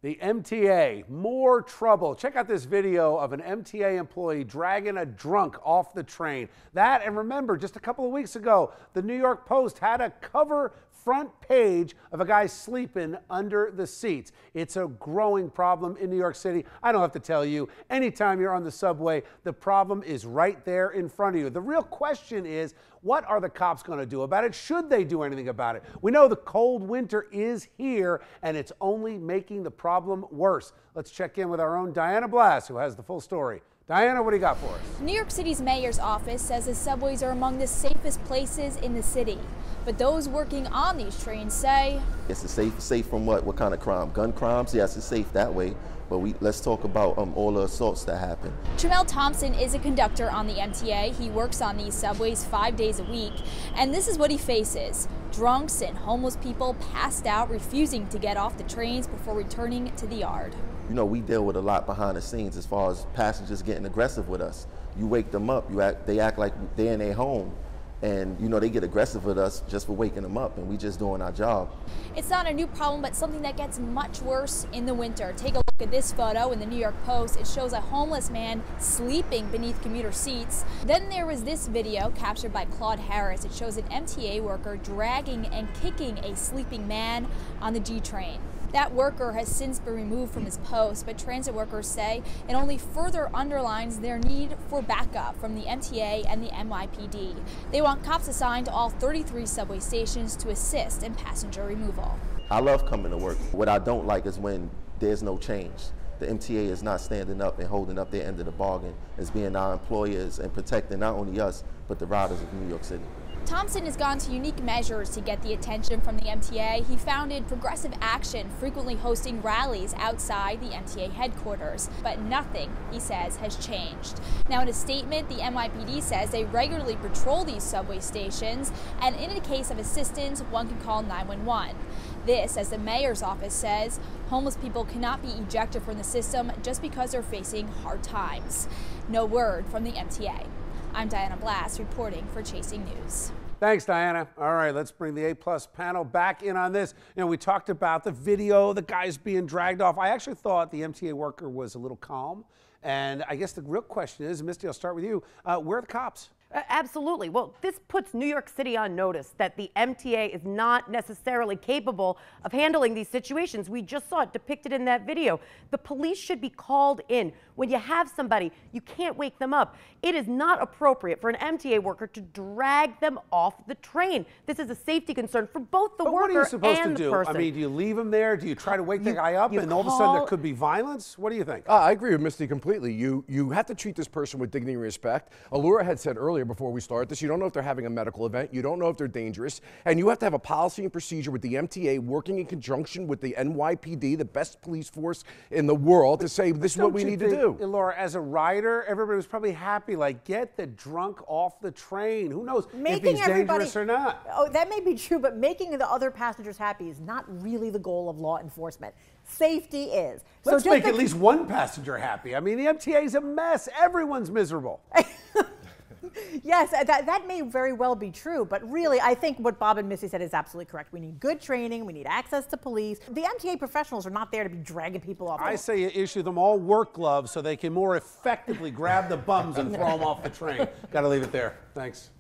The MTA, more trouble. Check out this video of an MTA employee dragging a drunk off the train. That, and remember, just a couple of weeks ago, the New York Post had a cover front page of a guy sleeping under the seats. It's a growing problem in New York City. I don't have to tell you, anytime you're on the subway, the problem is right there in front of you. The real question is, what are the cops going to do about it? Should they do anything about it? We know the cold winter is here, and it's only making the problem worse. Let's check in with our own Diana Blass, who has the full story. Diana, what do you got for us? New York City's mayor's office says the subways are among the safest places in the city. But those working on these trains say it's safe from what? What kind of crime? Gun crimes? Yes, it's safe that way. But let's talk about all the assaults that happen. Tramel Thompson is a conductor on the MTA. He works on these subways 5 days a week. And this is what he faces. Drunks and homeless people passed out, refusing to get off the trains before returning to the yard. You know, we deal with a lot behind the scenes as far as passengers getting aggressive with us. You wake them up, they act like they're in their home. And, you know, they get aggressive with us just for waking them up, and we just doing our job. It's not a new problem, but something that gets much worse in the winter. Take a look at this photo in the New York Post. It shows a homeless man sleeping beneath commuter seats. Then there was this video captured by Claude Harris. It shows an MTA worker dragging and kicking a sleeping man on the G train. That worker has since been removed from his post, but transit workers say it only further underlines their need for backup from the MTA and the NYPD. They want cops assigned to all 33 subway stations to assist in passenger removal. I love coming to work. What I don't like is when there's no change. The MTA is not standing up and holding up their end of the bargain as being our employers and protecting not only us, but the riders of New York City. Thompson has gone to unique measures to get the attention from the MTA. He founded Progressive Action, frequently hosting rallies outside the MTA headquarters. But nothing, he says, has changed. Now, in a statement, the NYPD says they regularly patrol these subway stations, and in a case of assistance, one can call 911. This, as the mayor's office says, homeless people cannot be ejected from the system just because they're facing hard times. No word from the MTA. I'm Diana Blass reporting for Chasing News. Thanks, Diana. All right, let's bring the A-plus panel back in on this. You know, we talked about the video, the guys being dragged off. I actually thought the MTA worker was a little calm. And I guess the real question is, Misty, I'll start with you. Where are the cops? Absolutely. Well, this puts New York City on notice that the MTA is not necessarily capable of handling these situations. We just saw it depicted in that video. The police should be called in. When you have somebody, you can't wake them up. It is not appropriate for an MTA worker to drag them off the train. This is a safety concern for both the worker and the person. What are you supposed to do? I mean, do you leave him there? Do you try to wake the guy up and all of a sudden there could be violence? What do you think? I agree with Misty completely. You have to treat this person with dignity and respect. Allura had said earlier before we start this, you don't know if they're having a medical event, you don't know if they're dangerous, and you have to have a policy and procedure with the MTA working in conjunction with the NYPD, the best police force in the world, to say this is what we need to do. Laura, as a rider, everybody was probably happy, like, get the drunk off the train. Who knows if he's dangerous or not? Oh, that may be true, but making the other passengers happy is not really the goal of law enforcement. Safety is. Let's make at least one passenger happy. I mean, the MTA is a mess. Everyone's miserable. Yes, that may very well be true, but really, I think what Bob and Missy said is absolutely correct. We need good training. We need access to police. The MTA professionals are not there to be dragging people off. I say you issue them all work gloves so they can more effectively grab the bums and throw them off the train. Got to leave it there. Thanks.